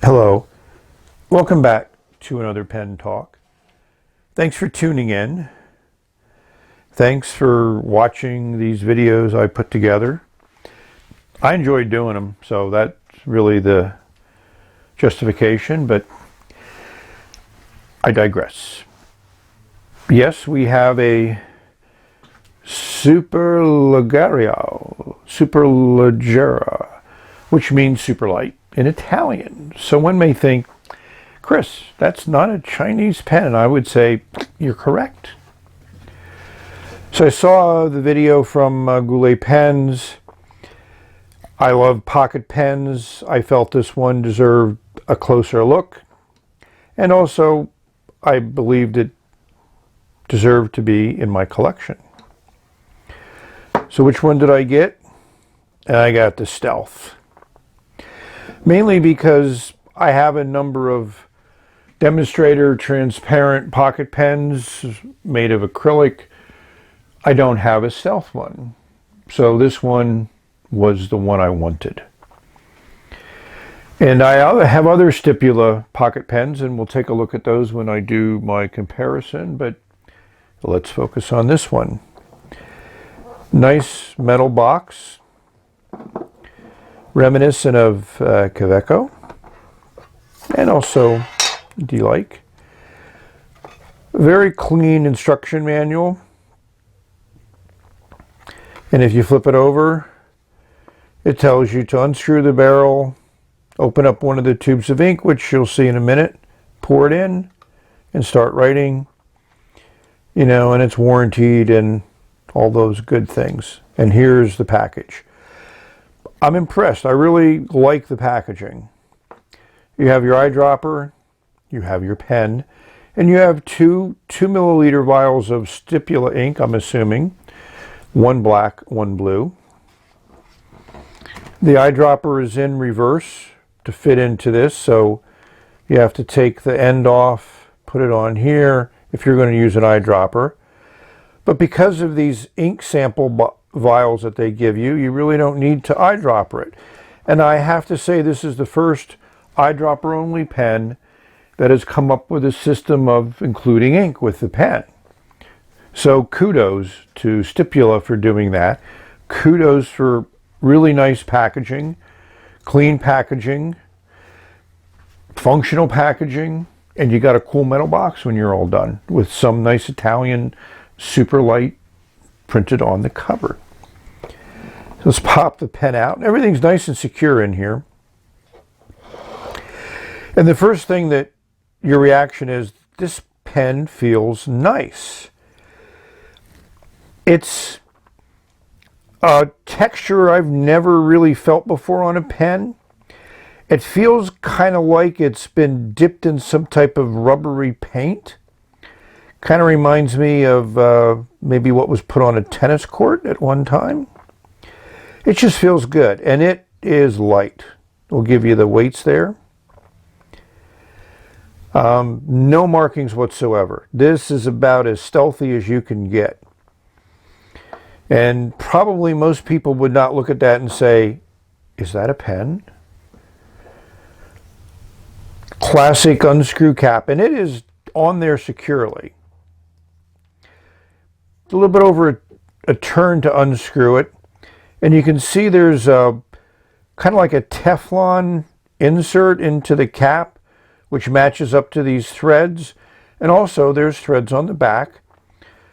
Hello, welcome back to another pen talk. Thanks for tuning in. Thanks for watching these videos I put together. I enjoy doing them, so that's really the justification, but I digress. Yes, we have a Superleggera, which means super light in Italian. So one may think, Chris, that's not a Chinese pen. I would say you're correct. So I saw the video from Goulet Pens. I love pocket pens. I felt this one deserved a closer look. And also, I believed it deserved to be in my collection. So which one did I get? And I got the Stealth. Mainly because I have a number of demonstrator transparent pocket pens made of acrylic. I don't have a Stealth one. So this one was the one I wanted. And I have other Stipula pocket pens, and we'll take a look at those when I do my comparison, but let's focus on this one. Nice metal box, reminiscent of Kaweco, and also D-like. Very clean instruction manual. And if you flip it over, it tells you to unscrew the barrel, open up one of the tubes of ink, which you'll see in a minute, pour it in, and start writing. You know, and it's warranted and all those good things. And here's the package. I'm impressed. I really like the packaging. You have your eyedropper, you have your pen, and you have two 2-milliliter vials of Stipula ink, I'm assuming. One black, one blue. The eyedropper is in reverse to fit into this, so you have to take the end off, put it on here if you're going to use an eyedropper. But because of these ink sample vials that they give you, you really don't need to eyedropper it. And I have to say, this is the first eyedropper only pen that has come up with a system of including ink with the pen. So kudos to Stipula for doing that. Kudos for really nice packaging, clean packaging, functional packaging, and you got a cool metal box when you're all done with some nice Italian super light printed on the cover. So let's pop the pen out. Everything's nice and secure in here. And the first thing that your reaction is, this pen feels nice. It's a texture I've never really felt before on a pen. It feels kind of like it's been dipped in some type of rubbery paint. Kind of reminds me of maybe what was put on a tennis court at one time. It just feels good, and it is light. We'll give you the weights there. No markings whatsoever. This is about as stealthy as you can get. And probably most people would not look at that and say, is that a pen? Classic unscrew cap, and it is on there securely. A little bit over a turn to unscrew it, and you can see there's a kind of like a Teflon insert into the cap, which matches up to these threads, and also there's threads on the back,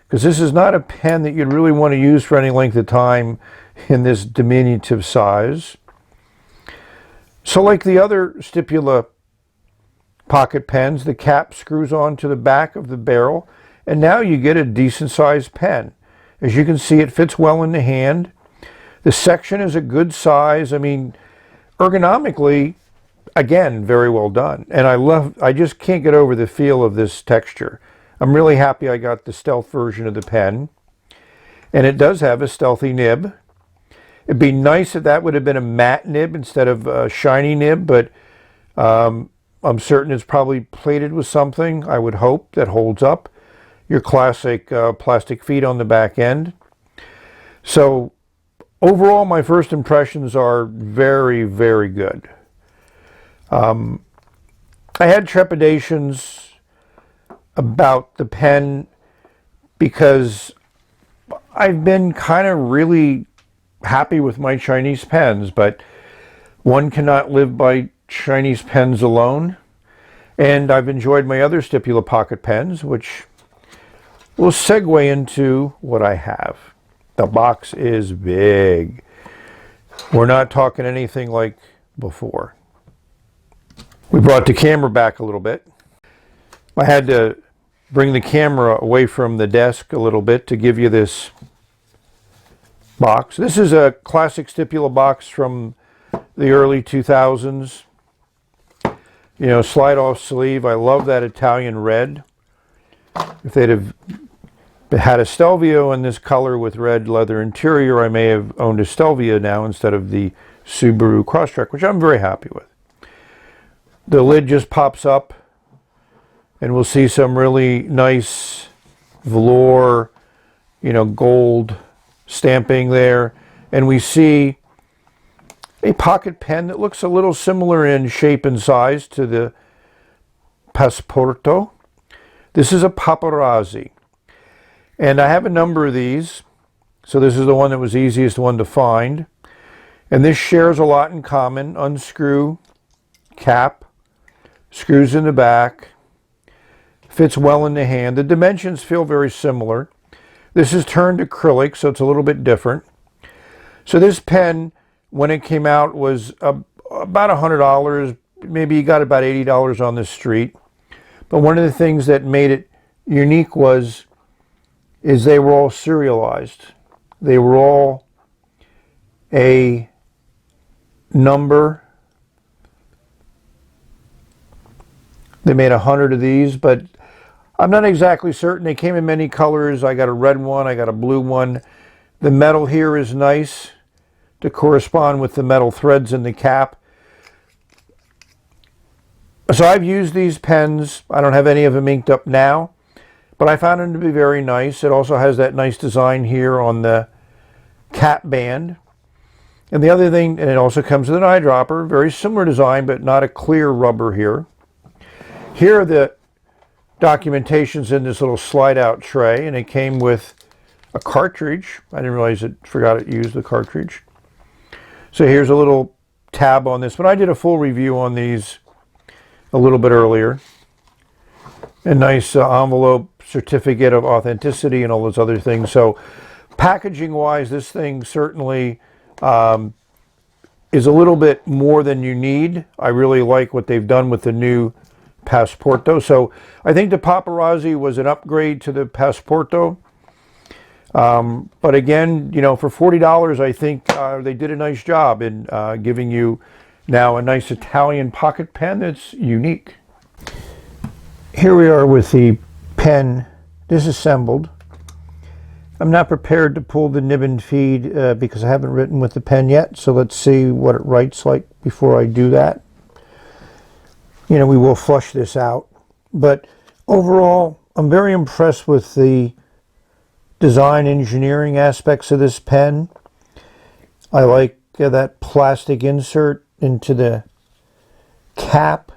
because this is not a pen that you'd really want to use for any length of time in this diminutive size. So like the other Stipula pocket pens, the cap screws on to the back of the barrel, and now you get a decent sized pen. As you can see, it fits well in the hand. The section is a good size. I mean, ergonomically, again, very well done. And I just can't get over the feel of this texture. I'm really happy I got the Stealth version of the pen. And it does have a stealthy nib. It'd be nice if that would have been a matte nib instead of a shiny nib, but I'm certain it's probably plated with something, I would hope, that holds up. Your classic plastic feet on the back end. So overall, my first impressions are very, very good. I had trepidations about the pen because I've been kind of really happy with my Chinese pens, but one cannot live by Chinese pens alone. And I've enjoyed my other Stipula pocket pens, which will segue into what I have. The box is big. We're not talking anything like before. We brought the camera back a little bit. I had to bring the camera away from the desk a little bit to give you this box. This is a classic Stipula box from the early 2000s. You know, slide off sleeve. I love that Italian red. If they'd have had a Stelvio in this color with red leather interior, I may have owned a Stelvio now instead of the Subaru Crosstrek, which I'm very happy with. The lid just pops up and we'll see some really nice velour, you know, gold stamping there. And we see a pocket pen that looks a little similar in shape and size to the Passaporto. This is a paparazzi. And I have a number of these. So this is the one that was easiest one to find. And this shares a lot in common. Unscrew, cap, screws in the back, fits well in the hand. The dimensions feel very similar. This is turned acrylic, so it's a little bit different. So this pen, when it came out, was about $100. Maybe you got about $80 on the street. But one of the things that made it unique is they were all serialized. They were all a number. They made 100 of these, but I'm not exactly certain. They came in many colors. I got a red one, I got a blue one. The metal here is nice to correspond with the metal threads in the cap. So I've used these pens. I don't have any of them inked up now, but I found them to be very nice. It also has that nice design here on the cap band. And the other thing, and it also comes with an eyedropper, very similar design, but not a clear rubber here. Here are the documentations in this little slide-out tray, and it came with a cartridge. I didn't realize forgot it used the cartridge. So here's a little tab on this, but I did a full review on these a little bit earlier. A nice envelope, certificate of authenticity, and all those other things. So packaging-wise, this thing certainly is a little bit more than you need. I really like what they've done with the new Passaporto. So I think the paparazzi was an upgrade to the Passaporto. But again, you know, for $40, I think they did a nice job in giving you now a nice Italian pocket pen that's unique. Here we are with the pen disassembled. I'm not prepared to pull the nib and feed because I haven't written with the pen yet. So let's see what it writes like before I do that. You know, we will flush this out. But overall, I'm very impressed with the design engineering aspects of this pen. I like that plastic insert into the cap.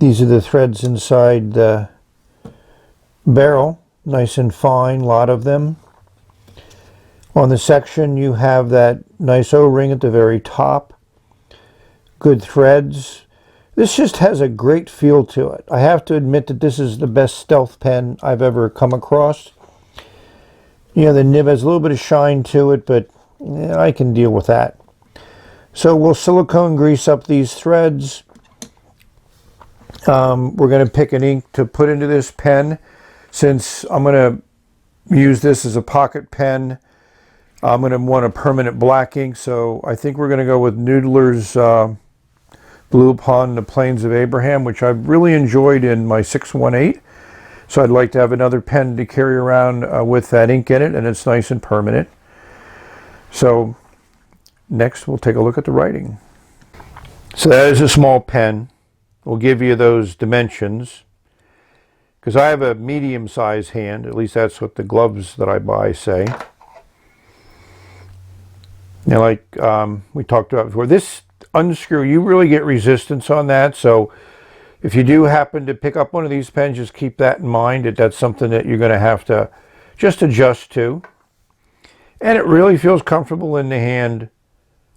These are the threads inside the barrel, nice and fine, a lot of them. On the section you have that nice O-ring at the very top. Good threads. This just has a great feel to it. I have to admit that this is the best stealth pen I've ever come across. You know, the nib has a little bit of shine to it, but I can deal with that. So we'll silicone grease up these threads. We're going to pick an ink to put into this pen. Since I'm going to use this as a pocket pen, I'm going to want a permanent black ink. So I think we're going to go with Noodler's Blue Upon the Plains of Abraham, which I've really enjoyed in my 618. So I'd like to have another pen to carry around with that ink in it, and it's nice and permanent. So next we'll take a look at the writing. So that is a small pen. We'll give you those dimensions because I have a medium-sized hand. At least that's what the gloves that I buy say. Now, like we talked about before, this unscrew, you really get resistance on that. So if you do happen to pick up one of these pens, just keep that in mind, that that's something that you're going to have to just adjust to. And it really feels comfortable in the hand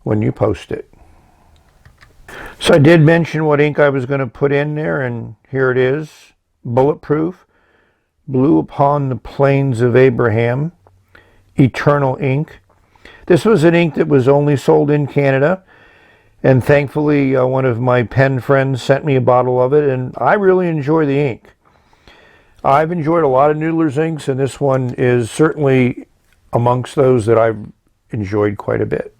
when you post it. So I did mention what ink I was going to put in there, and here it is. Bulletproof, Blue Upon the Plains of Abraham, Eternal ink. This was an ink that was only sold in Canada, and thankfully one of my pen friends sent me a bottle of it, and I really enjoy the ink. I've enjoyed a lot of Noodler's inks, and this one is certainly amongst those that I've enjoyed quite a bit.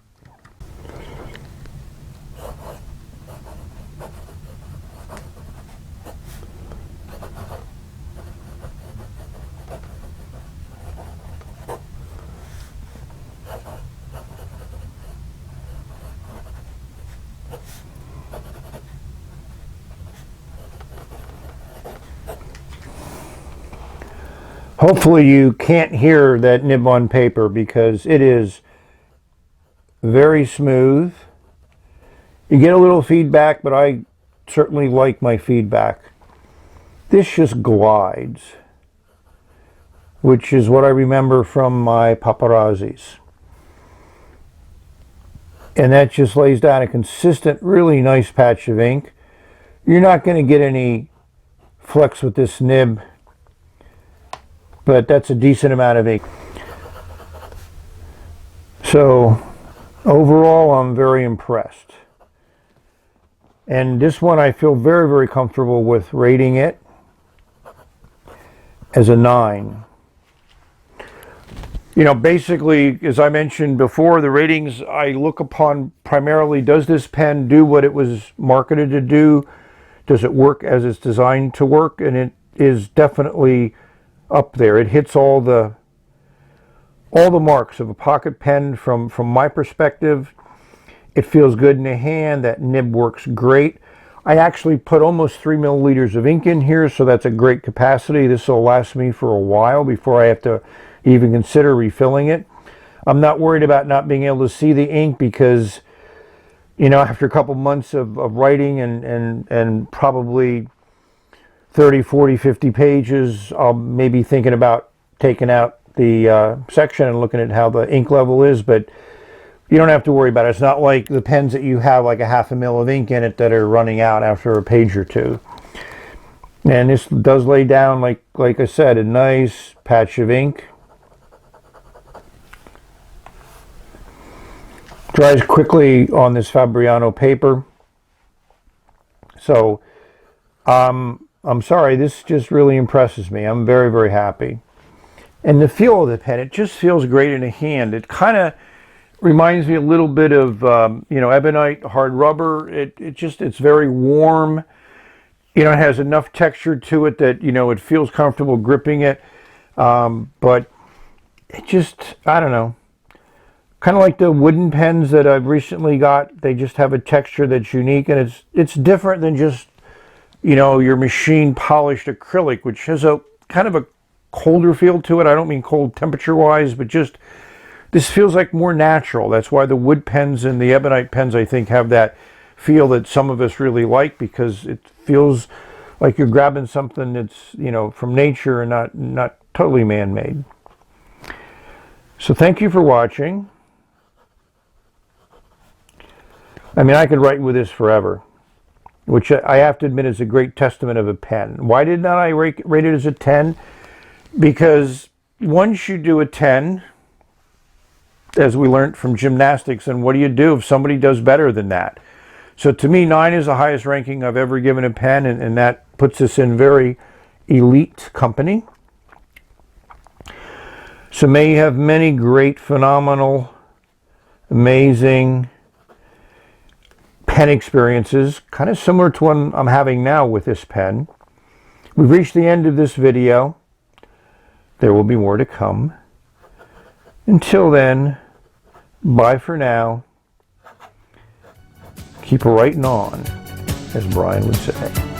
Hopefully you can't hear that nib on paper because it is very smooth. You get a little feedback, but I certainly like my feedback. This just glides, which is what I remember from my paparazzis. And that just lays down a consistent, really nice patch of ink. You're not going to get any flex with this nib, but that's a decent amount of ink. So overall, I'm very impressed. And this one I feel very, very comfortable with rating it as a 9. You know, basically, as I mentioned before, the ratings I look upon primarily, does this pen do what it was marketed to do? Does it work as it's designed to work? And it is definitely up there. It hits all the marks of a pocket pen from my perspective. It feels good in the hand. That nib works great. I actually put almost 3 milliliters of ink in here, so that's a great capacity. This will last me for a while before I have to even consider refilling it. I'm not worried about not being able to see the ink because, you know, after a couple months of writing and probably 30, 40, 50 pages, I'll maybe thinking about taking out the section and looking at how the ink level is, but you don't have to worry about it. It's not like the pens that you have like a half a mil of ink in it that are running out after a page or two. And this does lay down, like I said, a nice patch of ink. Dries quickly on this Fabriano paper. So, I'm sorry, this just really impresses me. I'm very, very happy. And the feel of the pen, it just feels great in the hand. It kind of reminds me a little bit of, you know, ebonite, hard rubber. It's very warm. You know, it has enough texture to it that, you know, it feels comfortable gripping it. But it just, I don't know. Kind of like the wooden pens that I've recently got. They just have a texture that's unique, and it's different than just, you know, your machine polished acrylic, which has a kind of a colder feel to it. I don't mean cold temperature wise, but just this feels like more natural. That's why the wood pens and the ebonite pens, I think, have that feel that some of us really like, because it feels like you're grabbing something that's, you know, from nature and not totally man-made. So thank you for watching. I mean, I could write with this forever, which I have to admit is a great testament of a pen. Why did not I rate it as a 10? Because once you do a 10, as we learned from gymnastics, and what do you do if somebody does better than that? So to me, 9 is the highest ranking I've ever given a pen, and that puts us in very elite company. So may you have many great, phenomenal, amazing pen experiences, kind of similar to one I'm having now with this pen. We've reached the end of this video. There will be more to come. Until then, bye for now. Keep writing on, as Brian would say.